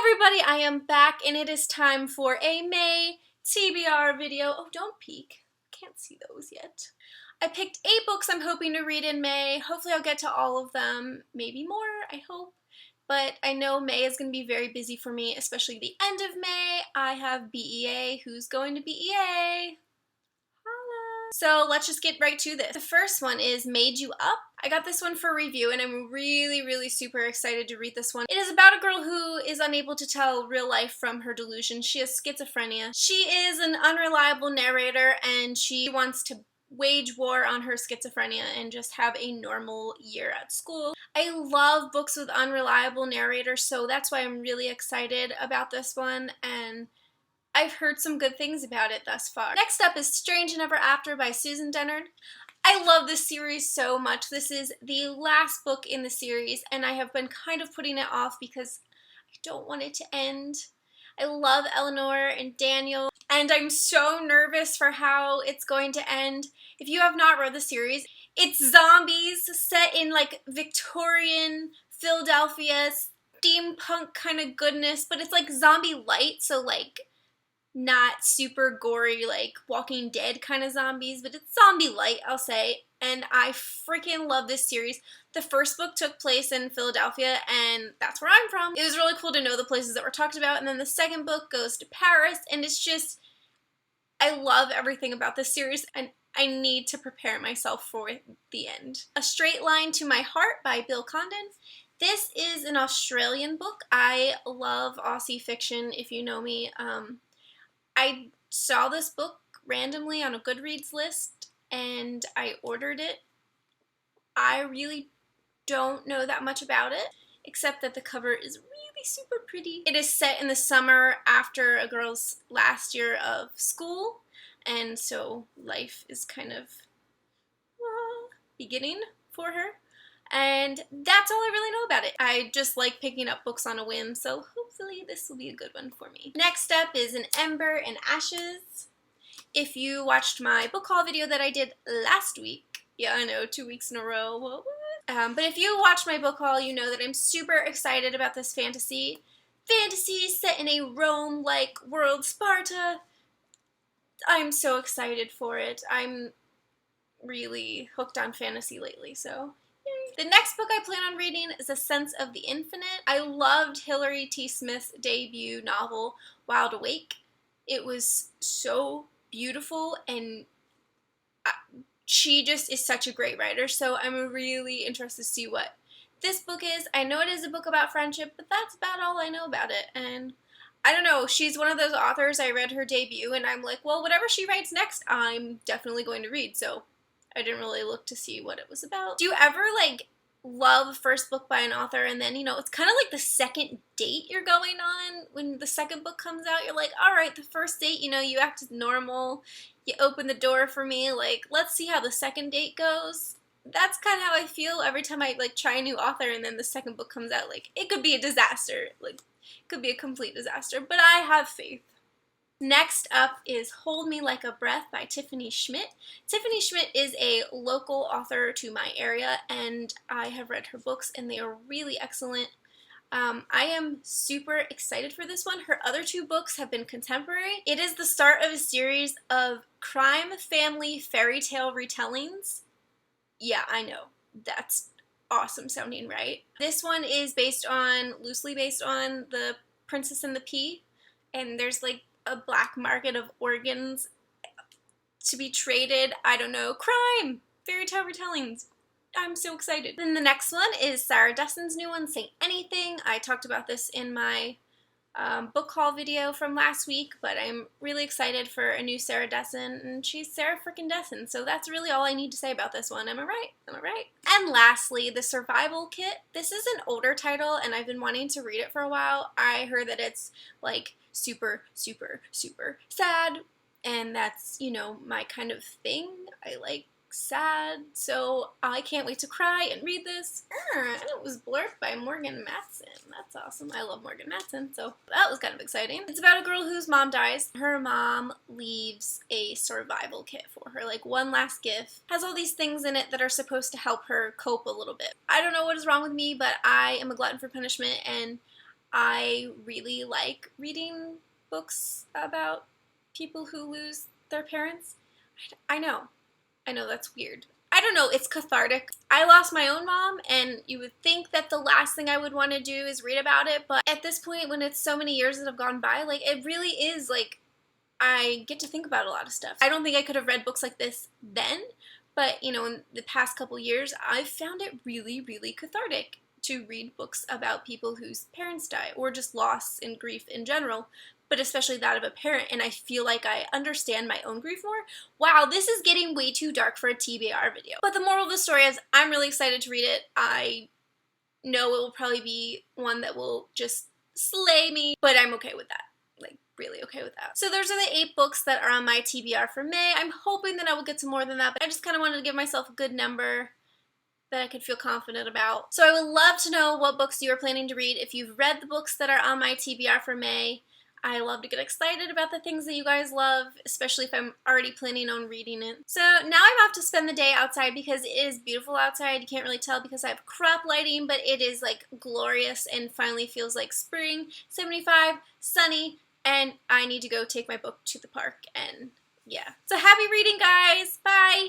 everybody, I am back and it is time for a May TBR video. Oh, don't peek. Can't see those yet. I picked 8 books I'm hoping to read in May. Hopefully I'll get to all of them. Maybe more, I hope. But I know May is going to be very busy for me, especially the end of May. I have BEA. Who's going to BEA? So let's just get right to this. The first one is Made You Up. I got this one for review and I'm really super excited to read this one. It is about a girl who is unable to tell real life from her delusion. She has schizophrenia. She is an unreliable narrator and she wants to wage war on her schizophrenia and just have a normal year at school. I love books with unreliable narrators, so that's why I'm really excited about this one, and I've heard some good things about it thus far. Next up is Strange and Ever After by Susan Dennard. I love this series so much. This is the last book in the series, and I have been kind of putting it off because I don't want it to end. I love Eleanor and Daniel, and I'm so nervous for how it's going to end. If you have not read the series, it's zombies set in like Victorian Philadelphia, steampunk kind of goodness, but it's like zombie light, so like not super gory like Walking Dead kind of zombies, but it's zombie light, I'll say, and I freaking love this series. The first book took place in Philadelphia, and that's where I'm from. It was really cool to know the places that were talked about, and then the second book goes to Paris, and it's just, I love everything about this series, and I need to prepare myself for the end. A Straight Line to My Heart by Bill Condon. This is an Australian book. I love Aussie fiction, if you know me. I saw this book randomly on a Goodreads list and I ordered it. I really don't know that much about it, except that the cover is really super pretty. It is set in the summer after a girl's last year of school, and so life is kind of beginning for her. And that's all I really know about it. I just like picking up books on a whim, so hopefully this will be a good one for me. Next up is An Ember and Ashes. If you watched my book haul video that I did last week, yeah, I know, 2 weeks in a row, what? But if you watched my book haul, you know that I'm super excited about this fantasy. Fantasy set in a Rome-like world, Sparta. I'm so excited for it. I'm really hooked on fantasy lately, so the next book I plan on reading is A Sense of the Infinite. I loved Hilary T. Smith's debut novel, Wild Awake. It was so beautiful, and she just is such a great writer, so I'm really interested to see what this book is. I know it is a book about friendship, but that's about all I know about it, and I don't know, she's one of those authors, I read her debut, and I'm like, well, whatever she writes next, I'm definitely going to read, so I didn't really look to see what it was about. Do you ever, like, love a first book by an author and then, you know, it's kind of like the second date you're going on when the second book comes out? You're like, all right, the first date, you know, you acted normal, you opened the door for me, like, let's see how the second date goes. That's kind of how I feel every time I, like, try a new author and then the second book comes out. Like, it could be a disaster. Like, it could be a complete disaster, but I have faith. Next up is Hold Me Like a Breath by Tiffany Schmidt. Tiffany Schmidt is a local author to my area, and I have read her books, and they are really excellent. I am super excited for this one. Her other 2 books have been contemporary. It is the start of a series of crime family fairy tale retellings. Yeah, I know. That's awesome sounding, right? This one is loosely based on The Princess and the Pea, and there's like a black market of organs to be traded. I don't know. Crime! Fairy tale retellings. I'm so excited. Then the next one is Sarah Dessen's new one, Say Anything. I talked about this in my book haul video from last week, but I'm really excited for a new Sarah Dessen, and she's Sarah frickin' Dessen, so that's really all I need to say about this one. Am I right? Am I right? And lastly, The Survival Kit. This is an older title, and I've been wanting to read it for a while. I heard that it's, like, super sad, and that's, you know, my kind of thing. I like sad, so I can't wait to cry and read this. And it was blurbed by Morgan Matson. That's awesome. I love Morgan Matson, so that was kind of exciting. It's about a girl whose mom dies. Her mom leaves a survival kit for her, like one last gift. Has all these things in it that are supposed to help her cope a little bit. I don't know what is wrong with me, but I am a glutton for punishment, and I really like reading books about people who lose their parents. I know. I know that's weird. I don't know, it's cathartic. I lost my own mom, and you would think that the last thing I would want to do is read about it, but at this point, when it's so many years that have gone by, like, it really is, like, I get to think about a lot of stuff. I don't think I could have read books like this then, but, you know, in the past couple years, I've found it really, really cathartic to read books about people whose parents die, or just loss and grief in general, but especially that of a parent, and I feel like I understand my own grief more. Wow, this is getting way too dark for a TBR video. But the moral of the story is I'm really excited to read it. I know it will probably be one that will just slay me, but I'm okay with that. Like, really okay with that. So those are the 8 books that are on my TBR for May. I'm hoping that I will get to more than that, but I just kind of wanted to give myself a good number that I could feel confident about. So I would love to know what books you are planning to read. If you've read the books that are on my TBR for May, I love to get excited about the things that you guys love, especially if I'm already planning on reading it. So now I'm off to spend the day outside because it is beautiful outside. You can't really tell because I have crap lighting, but it is like glorious and finally feels like spring, 75, sunny, and I need to go take my book to the park, and yeah. So happy reading, guys! Bye!